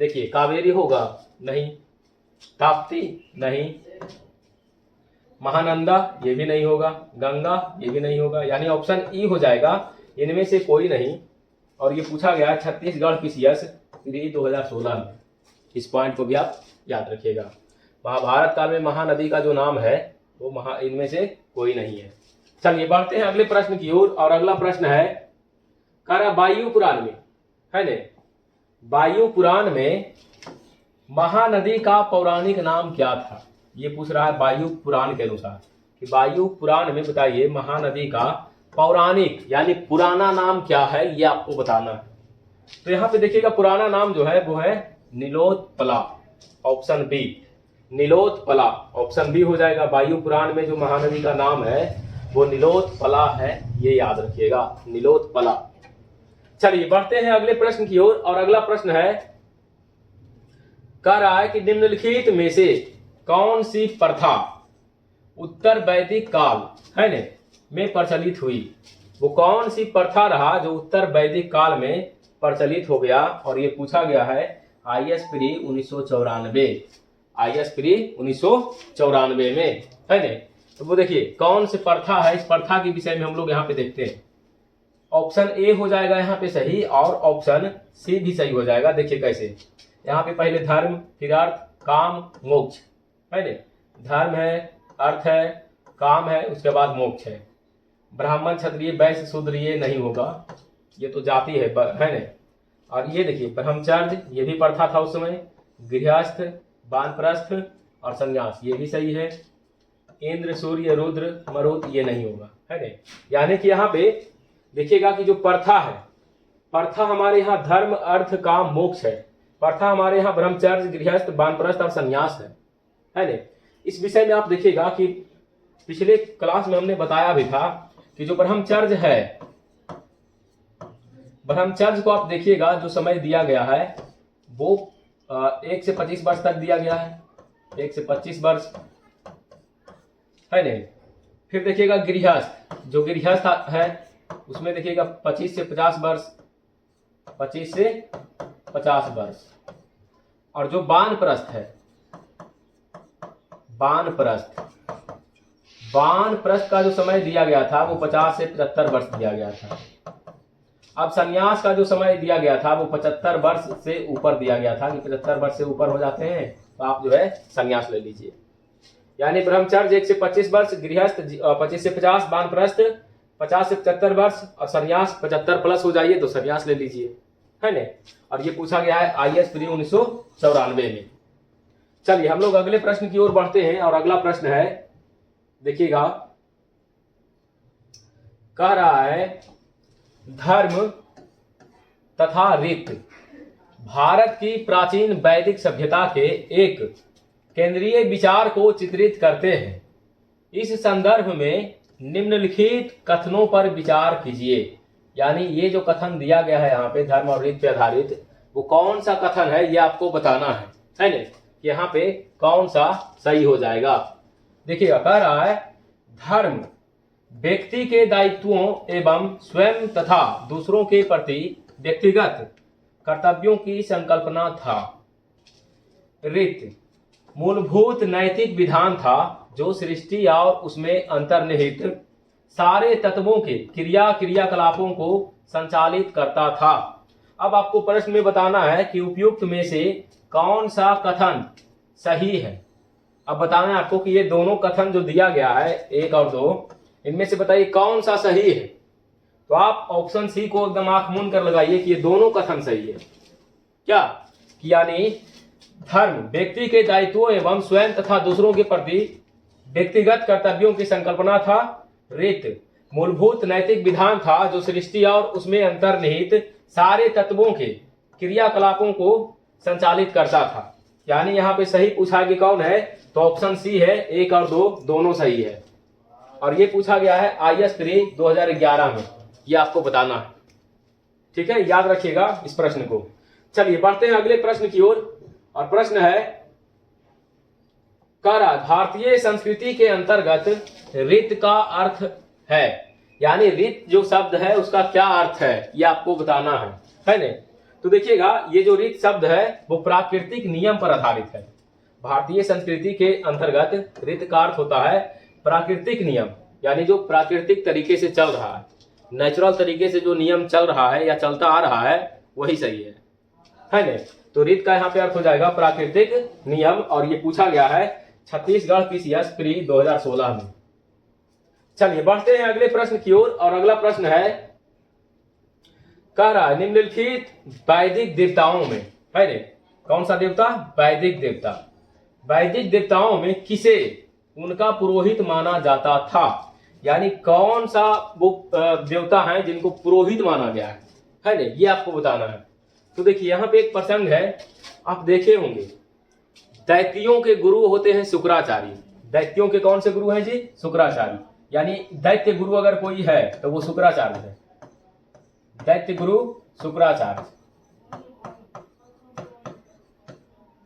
देखिए कावेरी होगा नहीं, ताप्ती नहीं, महानंदा ये भी नहीं होगा, गंगा ये भी नहीं होगा। यानी ऑप्शन ई हो जाएगा, इनमें से कोई नहीं। और ये पूछा गया छत्तीसगढ़ पीसीएस 2016 में। इस पॉइंट को भी आप याद रखिएगा। महाभारत काल में महानदी का जो नाम है वो इनमें से कोई नहीं है। चलिए बढ़ते हैं अगले प्रश्न की ओर। और अगला प्रश्न है करा वायु पुराण में है ने, वायु पुराण में महानदी का पौराणिक नाम क्या था? ये पूछ रहा है वायु पुराण के अनुसार कि वायु पुराण में बताइए महानदी का पौराणिक यानी पुराना नाम क्या है, ये आपको बताना है। तो यहाँ पे देखिएगा पुराना नाम जो है वो है Nilotpala, option B Nilotpala, option B हो जाएगा। वायु पुराण में जो महानदी का नाम है वो नीलोत्पला है, ये याद रखिएगा, नीलोत्पला। चलिए बढ़ते हैं अगले प्रश्न की ओर। और अगला प्रश्न है कह रहा है कि निम्नलिखित में से कौन सी प्रथा उत्तर वैदिक काल है ने में प्रचलित हुई? वो कौन सी प्रथा रहा जो उत्तर वैदिक काल में प्रचलित हो गया? और ये पूछा गया है आईएएस प्री 1994, आईएएस प्री 1994 में है ने। तो वो देखिए कौन सी प्रथा है, इस प्रथा के विषय में हम लोग यहाँ पे देखते हैं। ऑप्शन ए हो जाएगा यहाँ पे सही और ऑप्शन सी भी सही हो जाएगा। देखिए कैसे, यहाँ पे पहले धर्म, फिर अर्थ, काम, मोक्ष है ने। धर्म है, अर्थ है, काम है, उसके बाद मोक्ष है। ब्राह्मण क्षत्रिय वैश्य शूद्र ये नहीं होगा, ये तो जाति है ने। और ये देखिए ब्रह्मचर्य ये भी प्रथा था उस समय, गृहस्थ, वानप्रस्थ और संन्यास ये भी सही है। इंद्र, सूर्य, रुद्र, मरुत ये नहीं होगा है ने। यानी कि यहाँ पे देखिएगा कि जो प्रथा है, प्रथा हमारे यहाँ धर्म, अर्थ, काम, मोक्ष है। प्रथा हमारे यहाँ ब्रह्मचर्य, गृहस्थ, वानप्रस्थ और संन्यास है ने। इस विषय में आप देखिएगा कि पिछले क्लास में हमने बताया भी था कि जो ब्रह्मचर्य है, ब्रह्मचर्य को आप देखिएगा जो समय दिया गया है वो 1 से 25 वर्ष तक दिया गया है, 1 से 25 वर्ष है नहीं। फिर देखिएगा गृहस्थ, जो गृहस्थ है उसमें देखिएगा 25 से 50 वर्ष, 25 से 50 वर्ष। और जो वानप्रस्थ है, वानप्रस्थ, वानप्रस्थ का जो समय दिया गया था वो 50 से 75 वर्ष दिया गया था। अब संन्यास का जो समय दिया गया था वो 75 वर्ष से ऊपर दिया गया था कि 75 वर्ष से ऊपर हो जाते हैं तो आप जो है संन्यास ले लीजिए। यानी ब्रह्मचर्य 1 से 25 वर्ष, गृहस्थ 25 से 50, वानप्रस्थ 50 से 75 वर्ष और संन्यास 75 प्लस हो जाइए तो संन्यास ले लीजिए, है ना। और ये पूछा गया है IAS प्री 1994 में। चलिए हम लोग अगले प्रश्न की ओर बढ़ते हैं और अगला प्रश्न है, देखिएगा, कह रहा है धर्म तथा रीत भारत की प्राचीन वैदिक सभ्यता के एक केंद्रीय विचार को चित्रित करते हैं। इस संदर्भ में निम्नलिखित कथनों पर विचार कीजिए। यानी ये जो कथन दिया गया है यहाँ पे धर्म और रीत पे आधारित, वो कौन सा कथन है ये आपको बताना है ना। यहाँ पे कौन सा सही हो जाएगा। देखिएगा, कह रहा है धर्म व्यक्ति के दायित्वों एवं स्वयं तथा दूसरों के प्रति व्यक्तिगत कर्तव्यों की संकल्पना था। रीत मूलभूत नैतिक विधान था जो सृष्टि और उसमें अंतर्निहित सारे तत्वों के क्रियाकलापों को संचालित करता था। अब आपको प्रश्न में बताना है कि उपयुक्त में से कौन सा कथन सही है। अब बताना है आपको कि ये दोनों कथन जो दिया गया है 1 और 2, इनमें से बताइए कौन सा सही है। तो आप ऑप्शन सी को एकदम आंख मूंद कर लगाइए कि ये दोनों कथन सही है। क्या कि यानी धर्म व्यक्ति के दायित्वों एवं स्वयं तथा दूसरों के प्रति व्यक्तिगत कर्तव्यों की संकल्पना था। रीत मूलभूत नैतिक विधान था जो सृष्टि और उसमें अंतर्निहित सारे तत्वों के क्रियाकलापों को संचालित करता था। यानी यहाँ पे सही पूछा कि कौन है, तो ऑप्शन सी है, 1 और 2 दोनों सही है। और ये पूछा गया है IAS प्री 2011 में, ये आपको बताना है। ठीक है, याद रखिएगा इस प्रश्न को। चलिए बढ़ते हैं अगले प्रश्न की ओर। और प्रश्न है, कह रहा भारतीय संस्कृति के अंतर्गत रीत का अर्थ है। यानी रीत जो शब्द है उसका क्या अर्थ है ये आपको बताना है ना। तो देखिएगा, ये जो रीत शब्द है वो प्राकृतिक नियम पर आधारित है। भारतीय संस्कृति के अंतर्गत रीत का अर्थ होता है प्राकृतिक नियम, यानी जो प्राकृतिक तरीके से चल रहा है, नेचुरल तरीके से जो नियम चल रहा है या चलता आ रहा है वही सही है ना। तो रीत का यहाँ पे अर्थ हो जाएगा प्राकृतिक नियम। और ये पूछा गया है छत्तीसगढ़ PCS प्री 2016 में। चलिए बढ़ते हैं अगले प्रश्न की ओर। और अगला प्रश्न है, कह रहा है निम्नलिखित वैदिक देवताओं में, है ना, कौन सा देवता? वैदिक देवता। वैदिक देवताओं में किसे उनका पुरोहित माना जाता था। यानी कौन सा वो देवता है जिनको पुरोहित माना गया है ना, ये आपको बताना है। तो देखिए यहाँ पे एक प्रसंग है, आप देखे होंगे, दैत्यों के गुरु होते हैं शुक्राचार्य। दैत्यों के कौन से गुरु हैं जी? शुक्राचार्य। यानी दैत्य गुरु अगर कोई है तो वो शुक्राचार्य है। दैत्य गुरु शुक्राचार्य,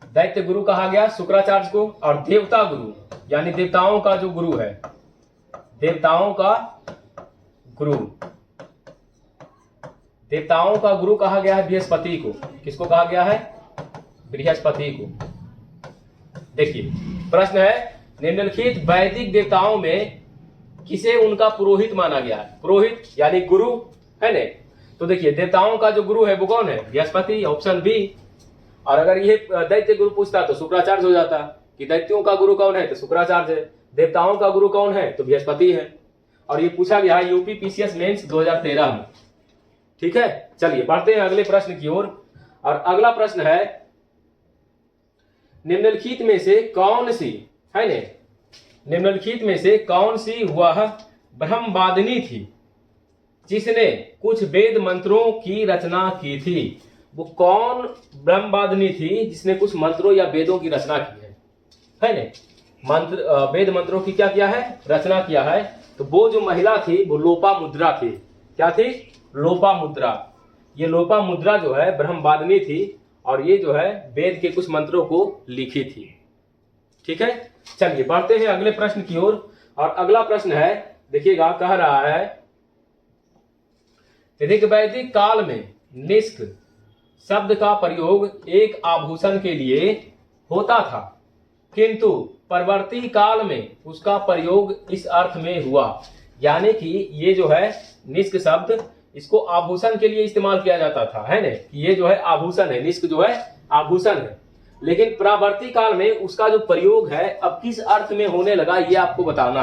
दैत्य गुरु कहा गया शुक्राचार्य को। और देवता गुरु यानी देवताओं का जो गुरु है, देवताओं का गुरु, देवताओं का गुरु कहा गया है बृहस्पति को। किसको कहा गया है? बृहस्पति को। देखिए प्रश्न है, निम्नलिखित वैदिक देवताओं में किसे उनका पुरोहित माना गया है? पुरोहित यानी गुरु, है ना। तो देखिए देवताओं का जो गुरु है वो कौन है? Brihaspati, option B. और अगर ये दैत्य गुरु पूछता तो शुक्राचार्य हो जाता कि दैत्यों का गुरु कौन है, तो शुक्राचार्य है। देवताओं का गुरु कौन है, तो बृहस्पति है। और ये पूछा गया है यूपी PCS मेंस 2013 में। ठीक है, चलिए बढ़ते हैं अगले प्रश्न की ओर। और अगला प्रश्न है, निम्नलिखित में से कौन सी, है ना, निम्नलिखित में से कौन सी वह ब्रह्मवादिनी थी जिसने कुछ वेद मंत्रों की रचना की थी? वो कौन ब्रह्मवादिनी थी जिसने कुछ मंत्रों या वेदों की रचना की है ना। मंत्र, वेद मंत्रों की क्या किया है? रचना किया है। तो वो जो महिला थी वो लोपामुद्रा थी। क्या थी? लोपामुद्रा। ये लोपामुद्रा जो है ब्रह्मवादिनी थी और ये जो है वेद के कुछ मंत्रों को लिखी थी। ठीक है, चलिए बढ़ते हैं अगले प्रश्न की ओर। और अगला प्रश्न है, देखिएगा, कह रहा है ऋग्वैदिक काल में निष्क शब्द का प्रयोग एक आभूषण के लिए होता था, किंतु परवर्ती काल में उसका प्रयोग इस अर्थ में हुआ। यानी कि ये जो है निष्क शब्द, इसको आभूषण के लिए इस्तेमाल किया जाता था, है ना। ये जो है आभूषण है, निष्क जो है आभूषण है। लेकिन परावर्ती काल में उसका जो प्रयोग है अब किस अर्थ में होने लगा ये आपको बताना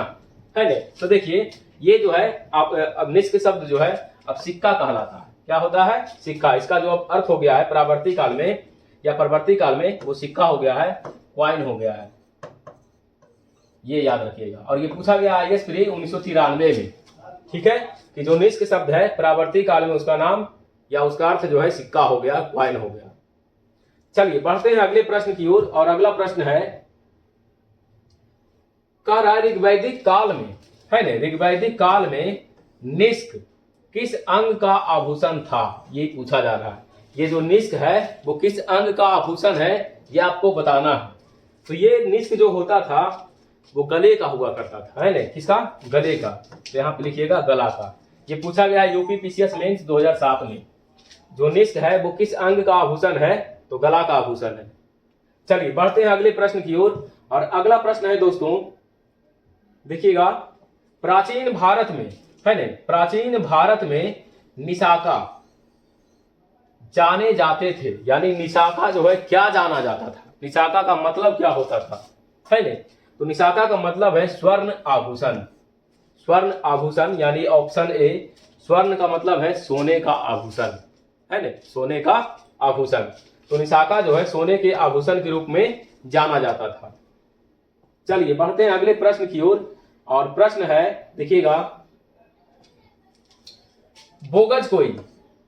है ना। तो देखिए ये जो है अब निष्क शब्द जो है अब सिक्का कहलाता है। क्या होता है? सिक्का। इसका जो अब अर्थ हो गया है परावर्ती काल में या परवर्ती काल में वो सिक्का हो गया है, क्वाइन हो गया है, ये याद रखिएगा। और ये पूछा गया IAS प्री 1993 में, ठीक है, कि जो निष्क शब्द है परावर्ती काल में उसका नाम या उसका अर्थ जो है सिक्का हो गया, क्वाइन हो गया। चलिए बढ़ते हैं अगले प्रश्न की ओर। और अगला प्रश्न है, कह रहा है ऋग्वैदिक काल में, है ना, ऋग्वैदिक काल में निष्क किस अंग का आभूषण था, ये पूछा जा रहा है। ये जो निष्क है वो किस अंग का आभूषण है ये आपको बताना है। तो ये निष्क जो होता था वो गले का हुआ करता था, है ना, किसका? गले का। तो यहाँ पे लिखिएगा गला का। ये पूछा गया यूपी PCS मेंस 2007 में। जो निष्क है वो किस अंग का आभूषण है? तो गला का आभूषण है। चलिए बढ़ते हैं अगले प्रश्न की ओर। और अगला प्रश्न है दोस्तों, देखिएगा, प्राचीन भारत में, है ना, प्राचीन भारत में निशाका जाने जाते थे, यानी निशाका जो है क्या जाना जाता था? निशाका का मतलब क्या होता था, है ना? तो निशाका का मतलब है स्वर्ण आभूषण। स्वर्ण आभूषण यानी ऑप्शन ए, स्वर्ण का मतलब है सोने का आभूषण, है ना, सोने का आभूषण। तो निशाका जो है सोने के आभूषण के रूप में जाना जाता था। चलिए बढ़ते हैं अगले प्रश्न की ओर। और प्रश्न है, देखिएगा, बोगज कोई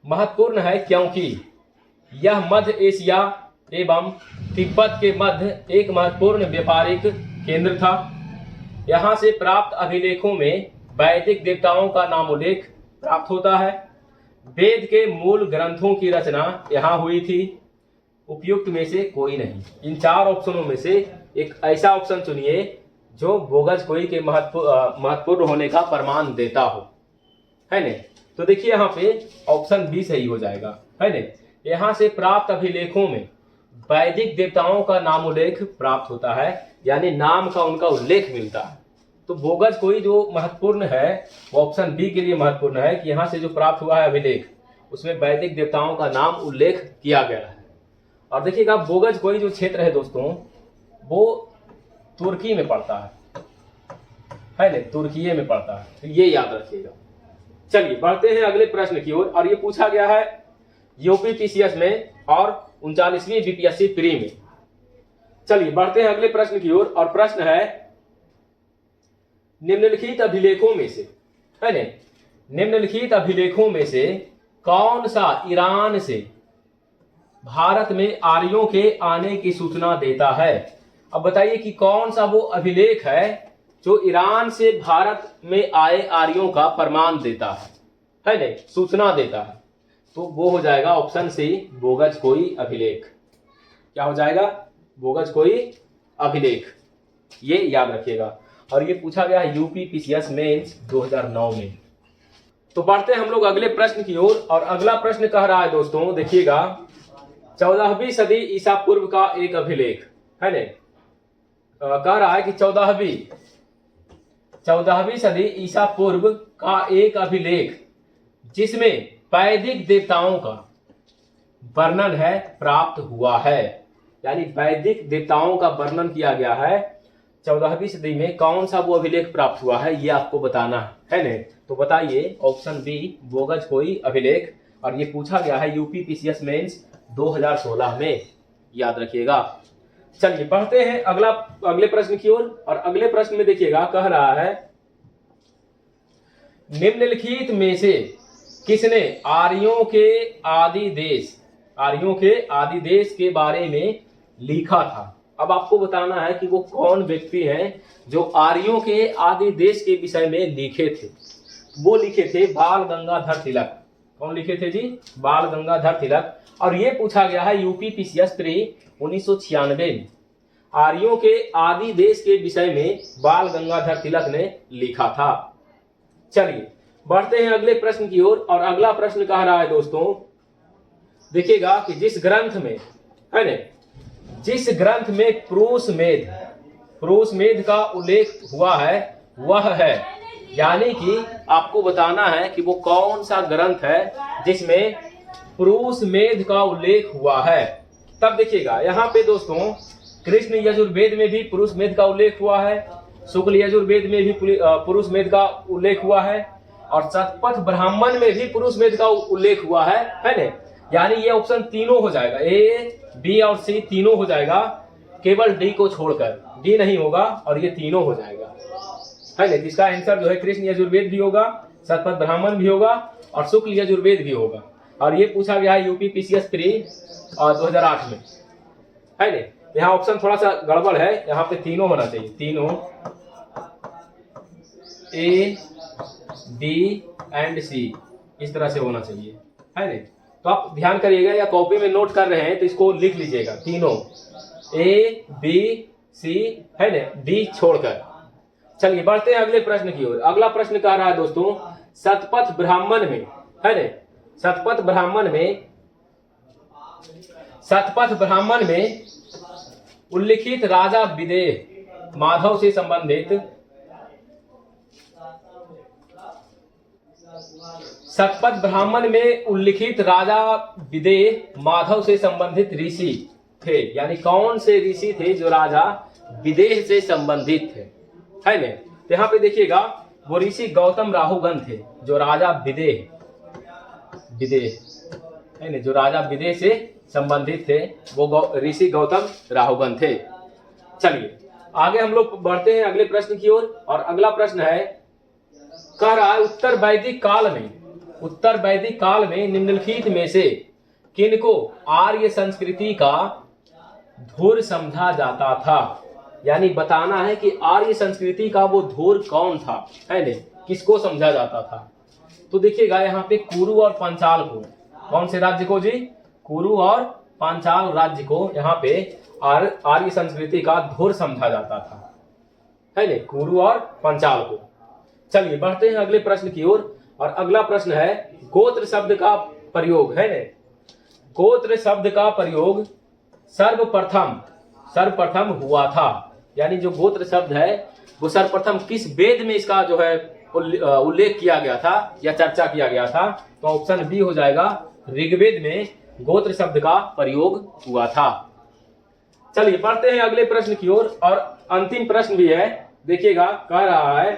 महत्वपूर्ण है क्योंकि यह मध्य एशिया एवं तिब्बत के मध्य एक महत्वपूर्ण व्यापारिक केंद्र था। यहाँ से प्राप्त अभिलेखों में वैदिक देवताओं का नामोल्लेख प्राप्त होता है। वेद के मूल ग्रंथों की रचना यहाँ हुई थी। उपयुक्त में से कोई नहीं। इन चार ऑप्शनों में से एक ऐसा ऑप्शन चुनिए जो बोगज कोई के महत्वपूर्ण होने का प्रमाण देता हो, है ना। तो देखिए यहाँ पे ऑप्शन बी सही हो जाएगा, है ना। यहाँ से प्राप्त अभिलेखों में वैदिक देवताओं का नामोल्लेख प्राप्त होता है, यानी नाम का उनका उल्लेख मिलता है। तो बोगज कोई जो महत्वपूर्ण है वो ऑप्शन बी के लिए महत्वपूर्ण है कि यहाँ से जो प्राप्त हुआ है अभिलेख उसमें वैदिक देवताओं का नाम उल्लेख किया गया है। और देखिएगा बोगज कोई जो क्षेत्र है दोस्तों वो तुर्की में पड़ता है ना, तुर्की में पड़ता है। तो ये याद रखिएगा। चलिए बढ़ते हैं अगले प्रश्न की ओर। और ये पूछा गया है यूपी PCS में और 39वीं BPSC प्री में। चलिए बढ़ते हैं अगले प्रश्न की ओर। और प्रश्न है, निम्नलिखित अभिलेखों में से, है ना, निम्नलिखित अभिलेखों में से कौन सा ईरान से भारत में आर्यों के आने की सूचना देता है? अब बताइए कि कौन सा वो अभिलेख है जो ईरान से भारत में आए आर्यों का प्रमाण देता है ना, सूचना देता है। तो वो हो जाएगा ऑप्शन सी, बोगज कोई अभिलेख। क्या हो जाएगा? बोगज कोई अभिलेख। ये याद रखिएगा। और ये पूछा गया है यूपी PCS मेंस 2009 में। तो बढ़ते हैं हम लोग अगले प्रश्न की ओर। और अगला प्रश्न कह रहा है दोस्तों, देखिएगा, 14वीं सदी ईसा पूर्व का एक अभिलेख, है ना, कह रहा है कि 14वीं सदी ईसा पूर्व का एक अभिलेख जिसमें वैदिक देवताओं का वर्णन है प्राप्त हुआ है। यानी वैदिक देवताओं का वर्णन किया गया है 14वीं सदी में। कौन सा वो अभिलेख प्राप्त हुआ है ये आपको बताना है ना। तो बताइए ऑप्शन बी, बोगज कोई अभिलेख। और ये पूछा गया है यूपी PCS मेंस 2016 में, याद रखिएगा। चलिए बढ़ते हैं अगले प्रश्न की ओर। और अगले प्रश्न में देखिएगा, कह रहा है, निम्नलिखित में से किसने आर्यों के आदि देश के बारे में लिखा था? अब आपको बताना है कि वो कौन व्यक्ति हैं जो आर्यों के आदि देश के विषय में लिखे थे। वो लिखे थे बाल गंगाधर तिलक। कौन लिखे थे जी? बाल गंगाधर तिलक। और ये पूछा गया है यूपी PCS प्री 1996 में। आर्यों के आदि देश के विषय में बाल गंगाधर तिलक ने लिखा था। चलिए बढ़ते हैं अगले प्रश्न की ओर। और अगला प्रश्न कह रहा है दोस्तों, देखिएगा, कि जिस ग्रंथ में, है ना, जिस ग्रंथ में पुरुष मेध का उल्लेख हुआ है वह है, यानी कि आपको बताना है कि वो कौन सा ग्रंथ है जिसमें पुरुष मेध का उल्लेख हुआ है। तब देखिएगा यहाँ पे दोस्तों कृष्ण यजुर्वेद में भी पुरुष मेध का उल्लेख हुआ है, शुक्ल यजुर्वेद में भी पुरुष मेध का उल्लेख हुआ है, और शतपथ ब्राह्मण में भी पुरुष मेध का उल्लेख हुआ है ना। यानी ये ऑप्शन तीनों हो जाएगा, ए बी और सी तीनों हो जाएगा, केवल डी को छोड़कर। डी नहीं होगा और ये तीनों हो जाएगा, है ना। जिसका आंसर जो है कृष्ण यजुर्वेद भी होगा, शतपथ ब्राह्मण भी होगा और शुक्ल यजुर्वेद भी होगा। और ये पूछा गया है यूपी पीसीएस प्री 2008 में, है ना। यहाँ ऑप्शन थोड़ा सा गड़बड़ है, यहाँ पे तीनों होना चाहिए, तीनों ए बी एंड सी इस तरह से होना चाहिए, है ना। तो आप ध्यान करिएगा, या कॉपी में नोट कर रहे हैं तो इसको लिख लीजिएगा, तीनों ए बी सी, है ना, डी छोड़कर। चलिए बढ़ते हैं अगले प्रश्न की ओर। अगला प्रश्न कह रहा है दोस्तों, शतपथ ब्राह्मण में, है ना, शतपथ ब्राह्मण में उल्लिखित राजा विदेह माधव से संबंधित, शतपथ ब्राह्मण में उल्लिखित राजा विदेह माधव से संबंधित ऋषि थे। यानी कौन से ऋषि थे जो राजा विदेह से संबंधित थे, है ना। तो यहाँ पे देखिएगा वो ऋषि गौतम राहुगण थे, जो राजा विदेह है ना, जो राजा विदेह से संबंधित थे, वो ऋषि गौतम राहुगण थे। चलिए आगे हम लोग बढ़ते हैं अगले प्रश्न की ओर। और अगला प्रश्न है, कह रहा है उत्तर वैदिक काल में निम्नलिखित में से किनको आर्य संस्कृति का धुर समझा जाता था। यानी बताना है कि आर्य संस्कृति का वो धुर कौन था, है ना, किसको समझा जाता था। तो देखिएगा यहाँ पे कुरु और पांचाल को, कौन से राज्य को जी, कुरु और पांचाल राज्य को यहाँ पे आर्य संस्कृति का धुर समझा जाता था, है ना, कुरु और पांचाल को। चलिए बढ़ते हैं अगले प्रश्न की ओर। और अगला प्रश्न है, गोत्र शब्द का प्रयोग, है ना, गोत्र शब्द का प्रयोग सर्वप्रथम हुआ था। यानी जो गोत्र शब्द है वो सर्वप्रथम किस वेद में इसका जो है उल्लेख किया गया था या चर्चा किया गया था। तो ऑप्शन बी हो जाएगा, ऋग्वेद में गोत्र शब्द का प्रयोग हुआ था। चलिए बढ़ते हैं अगले प्रश्न की ओर। और अंतिम प्रश्न भी है, देखिएगा कह रहा है,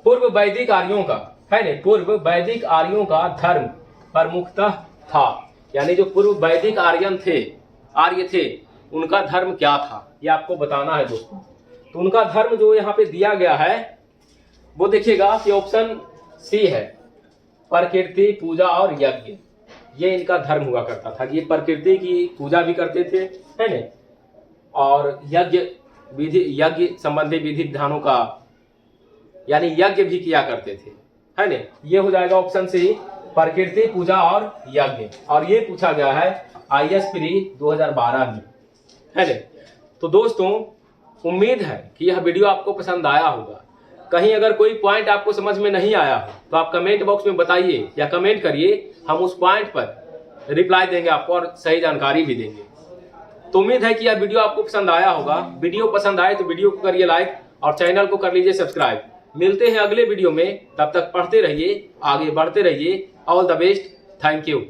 पूर्व वैदिक आर्यों का, है ना, पूर्व वैदिक आर्यों का धर्म प्रमुखतः था। यानी जो पूर्व वैदिक आर्य थे उनका धर्म क्या था, ये आपको बताना है दोस्तों। तो उनका धर्म जो यहाँ पे दिया गया है वो देखिएगा कि ऑप्शन सी है, प्रकृति पूजा और यज्ञ। ये इनका धर्म हुआ करता था। ये प्रकृति की पूजा भी करते थे, है ना, और यज्ञ संबंधी विधि विधानों का, यानी यज्ञ भी किया करते थे, है ना। ये हो जाएगा ऑप्शन सी, प्रकृति पूजा और यज्ञ। और ये पूछा गया है IAS प्री 2012 में, है ना। तो दोस्तों उम्मीद है कि यह वीडियो आपको पसंद आया होगा। कहीं अगर कोई पॉइंट आपको समझ में नहीं आया हो तो आप कमेंट बॉक्स में बताइए या कमेंट करिए, हम उस पॉइंट पर रिप्लाई देंगे आपको और सही जानकारी भी देंगे। तो उम्मीद है कि यह वीडियो आपको पसंद आया होगा। वीडियो पसंद आए तो वीडियो को करिए लाइक और चैनल को कर लीजिए सब्सक्राइब। मिलते हैं अगले वीडियो में, तब तक पढ़ते रहिए, आगे बढ़ते रहिए। All the best, thank you.